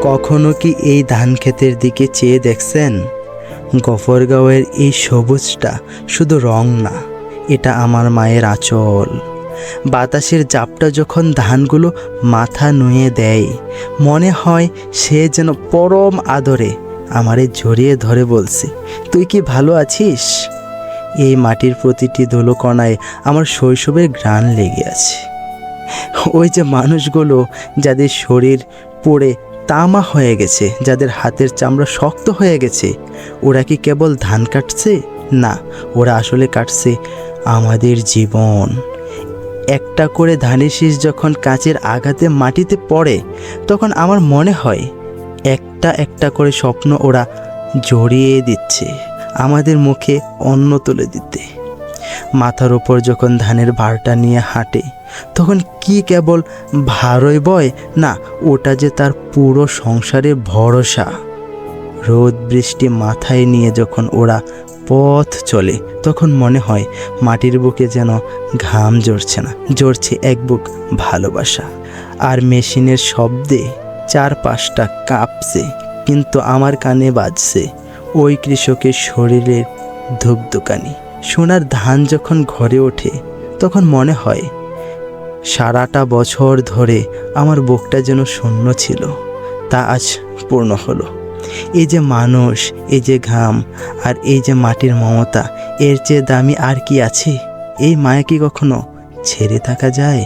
কখনো কি এই ধান ক্ষেতের দিকে চেয়ে দেখছেন? গফরগাঁওয়ের এই সবুজটা শুধু রং না, এটা আমার মায়ের আঁচল। বাতাসের জাপটা যখন ধানগুলো মাথা নুয়ে দেয়, মনে হয় সে যেন পরম আদরে আমারে জড়িয়ে ধরে বলছে, তুই কি ভালো আছিস? এই মাটির প্রতিটি ধুলোকণায় আমার শৈশবের ঘ্রাণ লেগে আছে। ওই যে মানুষগুলো যাদের শরীর পুড়ে তামা হয়ে গেছে, যাদের হাতের চামড়া শক্ত হয়ে গেছে, ওরা কি কেবল ধান কাটছে? না, ওরা আসলে কাটছে আমাদের জীবন। একটা করে ধানের শীষ যখন কাঁচের আঘাতে মাটিতে পড়ে, তখন আমার মনে হয় একটা একটা করে স্বপ্ন ওরা জড়িয়ে দিচ্ছে আমাদের মুখে অন্ন তুলে দিতে। মাথার ওপর যখন ধানের ভারটা নিয়ে হাঁটে, তখন কি কেবল ভারই বয়? না, ওটা যে তার পুরো সংসারের ভরসা। রোদ বৃষ্টি মাথায় নিয়ে যখন ওরা পথ চলে, তখন মনে হয় মাটির বুকে যেন ঘাম ঝরছে না, ঝরছে এক বুক ভালোবাসা। আর মেশিনের শব্দে চারপাশটা কাঁপছে, কিন্তু আমার কানে বাজছে ওই কৃষকের শরীরের ধুকধুকানি। সোনার ধান যখন ঘরে ওঠে, তখন মনে হয় সারাটা বছর ধরে আমার বুকটা যেন শূন্য ছিল, তা আজ পূর্ণ হলো। এই যে মানুষ, এই যে ঘাম, আর এই যে মাটির মমতা, এর চেয়ে দামি আর কি আছে? এই মায়া কি কখনো ছেড়ে থাকা যায়?